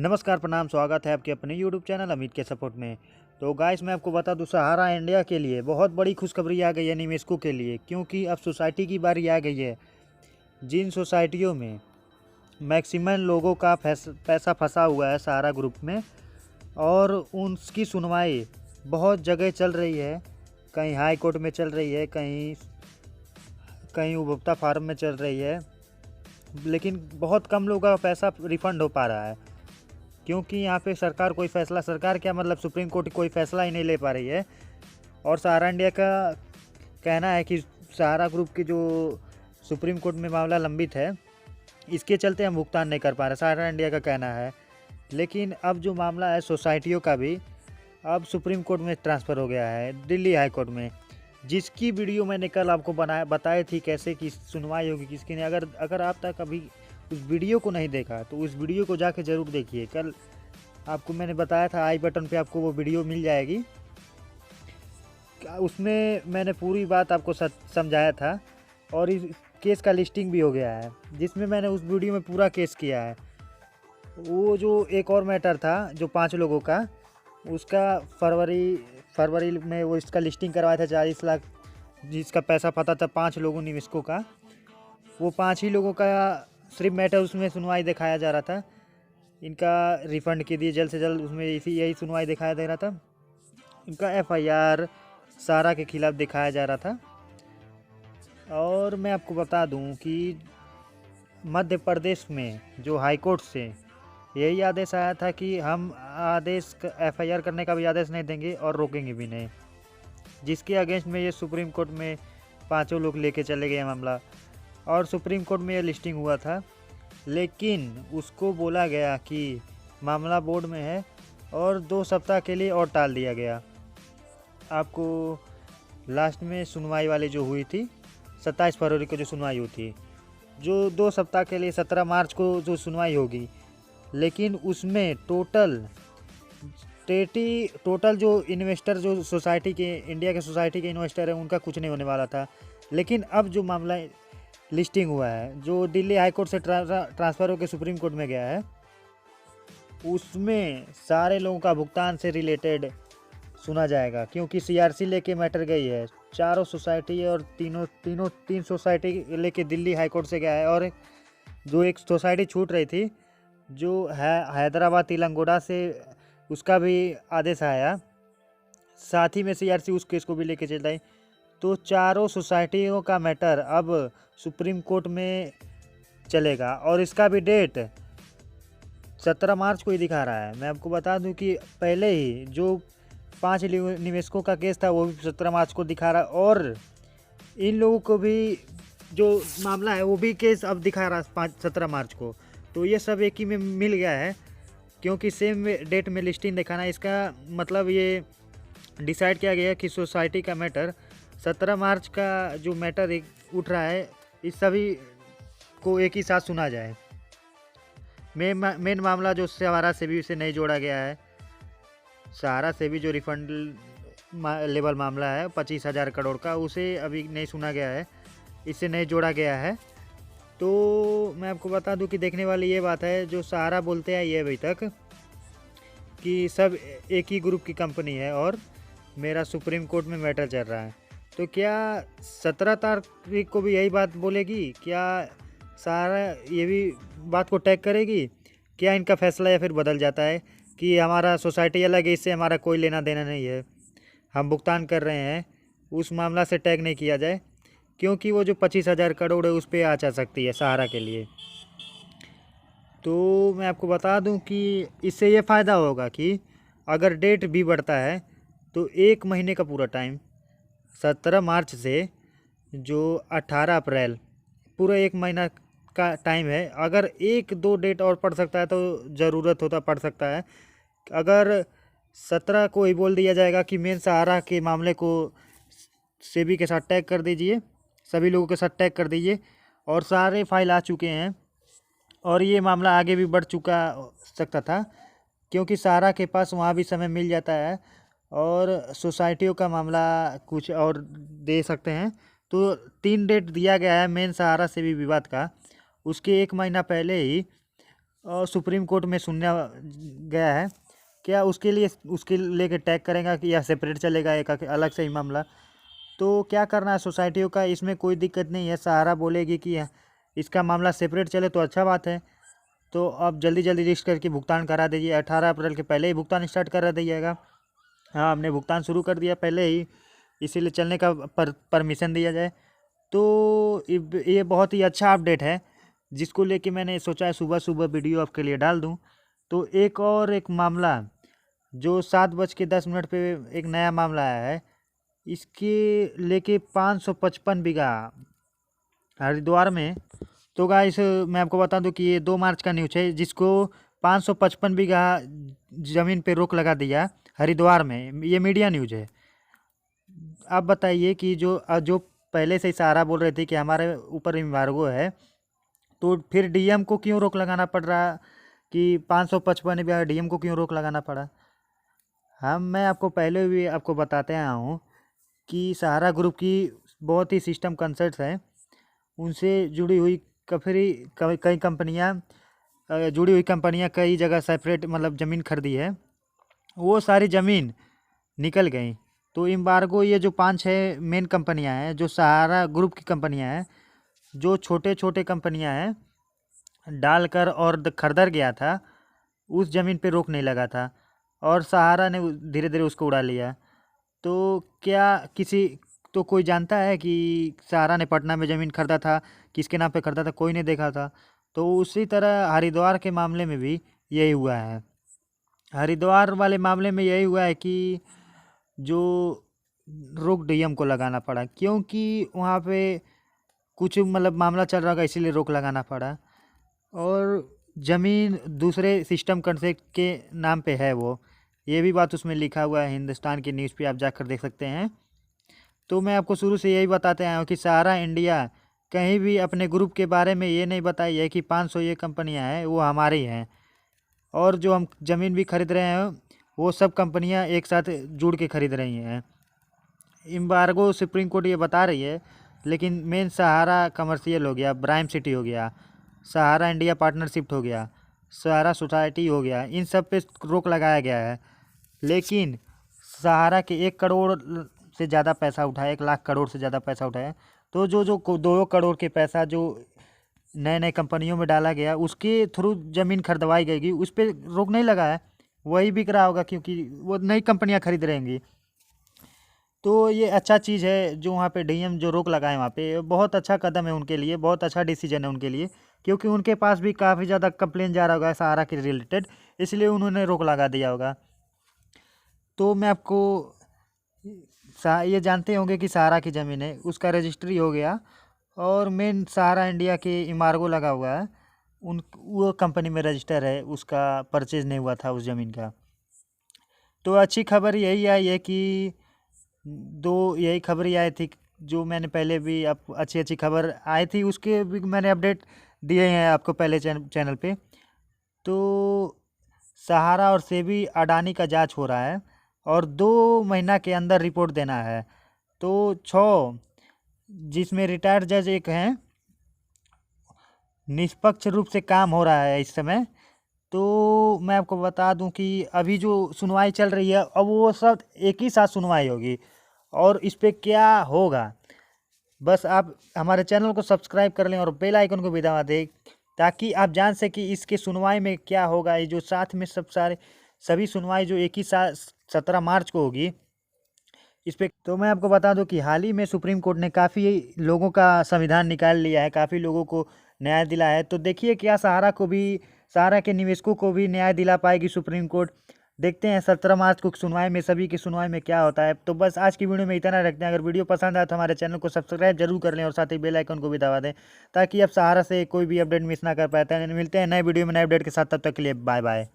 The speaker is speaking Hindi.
नमस्कार, प्रणाम, स्वागत है आपके अपने यूट्यूब चैनल अमित के सपोर्ट में। तो गाइस मैं आपको बता दूं, सहारा इंडिया के लिए बहुत बड़ी खुशखबरी आ गई है निवेशकों के लिए, क्योंकि अब सोसाइटी की बारी आ गई है। जिन सोसाइटियों में मैक्सिमम लोगों का पैसा फंसा हुआ है सहारा ग्रुप में, और उनकी सुनवाई बहुत जगह चल रही है। कहीं हाई कोर्ट में चल रही है, कहीं कहीं उपभोक्ता फार्म में चल रही है, लेकिन बहुत कम लोगों का पैसा रिफंड हो पा रहा है। क्योंकि यहाँ पे सरकार क्या मतलब सुप्रीम कोर्ट कोई फैसला ही नहीं ले पा रही है। और सहारा इंडिया का कहना है कि सहारा ग्रुप की जो सुप्रीम कोर्ट में मामला लंबित है, इसके चलते हम भुगतान नहीं कर पा रहे, सहारा इंडिया का कहना है। लेकिन अब जो मामला है सोसाइटियों का भी अब सुप्रीम कोर्ट में ट्रांसफ़र हो गया है, दिल्ली हाई कोर्ट में, जिसकी वीडियो मैंने कल आपको बताई थी कैसे की सुनवाई होगी किसकी नहीं। अगर आप तक अभी उस वीडियो को नहीं देखा तो उस वीडियो को जाके ज़रूर देखिए। कल आपको मैंने बताया था, आई बटन पे आपको वो वीडियो मिल जाएगी। उसमें मैंने पूरी बात आपको समझाया था, और इस केस का लिस्टिंग भी हो गया है, जिसमें मैंने उस वीडियो में पूरा केस किया है। वो जो एक और मैटर था जो 5 लोगों का, उसका फरवरी में वो इसका लिस्टिंग करवाया था 40 लाख, जिसका पैसा पता था 5 लोगों निवेशकों का। वो 5 ही लोगों का सिर्फ मैटर उसमें सुनवाई दिखाया जा रहा था। इनका रिफ़ंड के लिए जल्द से जल्द उसमें यही सुनवाई दिखाया दे रहा था। इनका एफआईआर सारा के खिलाफ़ दिखाया जा रहा था। और मैं आपको बता दूं कि मध्य प्रदेश में जो हाई कोर्ट से यही आदेश आया था कि हम एफआईआर करने का भी आदेश नहीं देंगे और रोकेंगे भी नहीं, जिसके अगेंस्ट में ये सुप्रीम कोर्ट में 5 लोग लेके चले गए मामला। और सुप्रीम कोर्ट में ये लिस्टिंग हुआ था, लेकिन उसको बोला गया कि मामला बोर्ड में है और 2 सप्ताह के लिए और टाल दिया गया। आपको लास्ट में सुनवाई वाली जो हुई थी 27 फरवरी को जो सुनवाई हुई थी, जो 2 सप्ताह के लिए 17 मार्च को जो सुनवाई होगी, लेकिन उसमें टोटल जो इन्वेस्टर जो सोसाइटी के इंडिया के सोसाइटी के इन्वेस्टर हैं उनका कुछ नहीं होने वाला था। लेकिन अब जो मामला लिस्टिंग हुआ है जो दिल्ली हाई कोर्ट से ट्रांसफ़र होकर सुप्रीम कोर्ट में गया है, उसमें सारे लोगों का भुगतान से रिलेटेड सुना जाएगा। क्योंकि सीआरसी लेके मैटर गई है, चारों सोसाइटी और तीन सोसाइटी लेके दिल्ली हाई कोर्ट से गया है। और जो एक सोसाइटी छूट रही थी जो है हैदराबाद तेलंगाना से, उसका भी आदेश आया, साथ ही में सीआरसी उस केस को भी लेके चल रही। तो चारों सोसाइटियों का मैटर अब सुप्रीम कोर्ट में चलेगा, और इसका भी डेट 17 मार्च को ही दिखा रहा है। मैं आपको बता दूं कि पहले ही जो 5 निवेशकों का केस था वो भी 17 मार्च को दिखा रहा है, और इन लोगों को भी जो मामला है वो भी केस अब दिखा रहा है 17 मार्च को। तो ये सब एक ही में मिल गया है, क्योंकि सेम डेट में लिस्टिंग दिखाना, इसका मतलब ये डिसाइड किया गया कि सोसाइटी का मैटर 17 मार्च का जो मैटर उठ रहा है, इस सभी को एक ही साथ सुना जाए। मेन मामला जो सहारा से भी इसे नहीं जोड़ा गया है, सहारा से भी जो रिफंड लेवल मामला है 25,000 करोड़ का, उसे अभी नहीं सुना गया है, इसे नहीं जोड़ा गया है। तो मैं आपको बता दूं कि देखने वाली ये बात है, जो सहारा बोलते हैं ये अभी तक कि सब एक ही ग्रुप की कंपनी है और मेरा सुप्रीम कोर्ट में मैटर चल रहा है। तो क्या 17 तारीख को भी यही बात बोलेगी? क्या सहारा ये भी बात को टैग करेगी? क्या इनका फैसला या फिर बदल जाता है कि हमारा सोसाइटी अलग है, इससे हमारा कोई लेना देना नहीं है, हम भुगतान कर रहे हैं, उस मामला से टैग नहीं किया जाए? क्योंकि वो जो 25,000 करोड़ है उस पर आ जा सकती है सहारा के लिए। तो मैं आपको बता दूं कि इससे ये फ़ायदा होगा कि अगर डेट भी बढ़ता है तो 1 महीने का पूरा टाइम, 17 मार्च से जो 18 अप्रैल, पूरा 1 महीना का टाइम है। अगर 1-2 डेट और पड़ सकता है तो ज़रूरत होता पड़ सकता है। अगर 17 को ही बोल दिया जाएगा कि मेन सहारा के मामले को सेबी के साथ टैग कर दीजिए, सभी लोगों के साथ टैग कर दीजिए, और सारे फाइल आ चुके हैं और ये मामला आगे भी बढ़ सकता था, क्योंकि सहारा के पास वहाँ भी समय मिल जाता है और सोसाइटियों का मामला कुछ और दे सकते हैं। तो 3 डेट दिया गया है मेन सहारा से भी विवाद का, उसके 1 महीना पहले ही सुप्रीम कोर्ट में सुनने गया है, क्या उसके लेके टैग करेगा कि या सेपरेट चलेगा एक अलग से ही मामला? तो क्या करना है सोसाइटियों का, इसमें कोई दिक्कत नहीं है। सहारा बोलेगी कि इसका मामला सेपरेट चले तो अच्छा बात है। तो अब जल्दी जल्दी लिस्ट करके भुगतान करा दीजिए, 18 अप्रैल के पहले ही भुगतान स्टार्ट करा दीजिएगा। हाँ, हमने भुगतान शुरू कर दिया पहले ही, इसीलिए चलने का परमिशन दिया जाए। तो ये बहुत ही अच्छा अपडेट है, जिसको लेके मैंने सोचा है सुबह सुबह वीडियो आपके लिए डाल दूं। तो एक मामला जो 7:10 पे एक नया मामला आया है, इसके लेके 555 बीघा हरिद्वार में। तो गाइस मैं आपको बता दूं कि ये 2 मार्च का न्यूज़ है, जिसको 555 बीघा ज़मीन पे रोक लगा दिया हरिद्वार में। ये मीडिया न्यूज़ है। आप बताइए कि जो पहले से ही सहारा बोल रहे थे कि हमारे ऊपर एम्बार्गो है, तो फिर डीएम को क्यों रोक लगाना पड़ रहा कि 555 बीघा डीएम को क्यों रोक लगाना पड़ा? मैं आपको पहले भी आपको बताते आया हूँ कि सहारा ग्रुप की बहुत ही सिस्टम कंसर्ट्स हैं, उनसे जुड़ी हुई कई कंपनियां जुड़ी हुई कंपनियां कई जगह सेपरेट मतलब ज़मीन खरीदी है, वो सारी ज़मीन निकल गई। तो एम्बार्गो ये जो 5-6 मेन कंपनियां हैं, जो सहारा ग्रुप की कंपनियां हैं, जो छोटे छोटे कंपनियां हैं डालकर और खरीदर गया था, उस ज़मीन पे रोक नहीं लगा था और सहारा ने धीरे धीरे उसको उड़ा लिया। तो क्या कोई जानता है कि सहारा ने पटना में ज़मीन खरीदा था, किसके नाम पे खरीदा था? कोई नहीं देखा था। तो उसी तरह हरिद्वार के मामले में भी यही हुआ है। हरिद्वार वाले मामले में यही हुआ है कि जो रोक डीएम को लगाना पड़ा, क्योंकि वहाँ पे कुछ मतलब मामला चल रहा होगा, इसीलिए रोक लगाना पड़ा। और ज़मीन दूसरे सिस्टम कंसेप्ट के नाम पे है वो, ये भी बात उसमें लिखा हुआ है, हिंदुस्तान की न्यूज़ पे आप जाकर देख सकते हैं। तो मैं आपको शुरू से यही बताते आया हूँ कि सहारा इंडिया कहीं भी अपने ग्रुप के बारे में ये नहीं बताई है कि 500 ये कंपनियाँ हैं वो हमारी हैं, और जो हम ज़मीन भी खरीद रहे हैं वो सब कंपनियाँ एक साथ जुड़ के खरीद रही हैं। एम्बार्गो सुप्रीम कोर्ट ये बता रही है, लेकिन मेन सहारा कमर्शियल हो गया, प्राइम सिटी हो गया, सहारा इंडिया पार्टनरशिप हो गया, सहारा सोसाइटी हो गया, इन सब पे रोक लगाया गया है। लेकिन सहारा के 1 करोड़ से ज़्यादा पैसा उठाया, 1 लाख करोड़ से ज़्यादा पैसा उठाया। तो जो 2 करोड़ के पैसा जो नए नए कंपनियों में डाला गया, उसके थ्रू ज़मीन खरीदवाई गई, उस पर रोक नहीं लगा है। वही बिक रहा होगा क्योंकि वो नई कंपनियां खरीद रहेंगी। तो ये अच्छा चीज़ है जो वहाँ पे डीएम जो रोक लगाए, वहाँ पे बहुत अच्छा कदम है उनके लिए, बहुत अच्छा डिसीजन है उनके लिए, क्योंकि उनके पास भी काफ़ी ज़्यादा कंप्लेन जा रहा होगा सहारा के रिलेटेड, इसलिए उन्होंने रोक लगा दिया होगा। तो मैं आपको ये जानते होंगे कि सहारा की ज़मीन है, उसका रजिस्ट्री हो गया, और मेन सहारा इंडिया के इमार्गो लगा हुआ है, वो कंपनी में रजिस्टर है, उसका परचेज नहीं हुआ था उस ज़मीन का। तो अच्छी खबर यही आई है कि यही खबर ही आई थी जो मैंने पहले भी आप अच्छी अच्छी खबर आई थी उसके भी मैंने अपडेट दिए हैं आपको पहले चैनल पे। तो सहारा और सेबी अडानी का जांच हो रहा है और 2 महीना के अंदर रिपोर्ट देना है। तो 6 जिसमें रिटायर्ड जज एक हैं, निष्पक्ष रूप से काम हो रहा है इस समय। तो मैं आपको बता दूं कि अभी जो सुनवाई चल रही है, अब वो सब एक ही साथ सुनवाई होगी, और इस पे क्या होगा, बस आप हमारे चैनल को सब्सक्राइब कर लें और बेल आइकन को भी दबा दें, ताकि आप जान सकें इसके सुनवाई में क्या होगा। ये जो साथ में सभी सुनवाई जो एक ही साथ 17 मार्च को होगी इस पे। तो मैं आपको बता दूं कि हाल ही में सुप्रीम कोर्ट ने काफ़ी लोगों का संविधान निकाल लिया है, काफ़ी लोगों को न्याय दिलाया है। तो देखिए क्या सहारा के निवेशकों को भी न्याय दिला पाएगी सुप्रीम कोर्ट। देखते हैं 17 मार्च को सुनवाई में, सभी की सुनवाई में क्या होता है। तो बस आज की वीडियो में इतना रखते हैं। अगर वीडियो पसंद आए तो हमारे चैनल को सब्सक्राइब जरूर कर लें और साथ ही बेल आइकन को भी दबा दें, ताकि आप सहारा से कोई भी अपडेट मिस ना कर पाते हैं। मिलते हैं नए वीडियो में नए अपडेट के साथ, तब तक के लिए बाय बाय।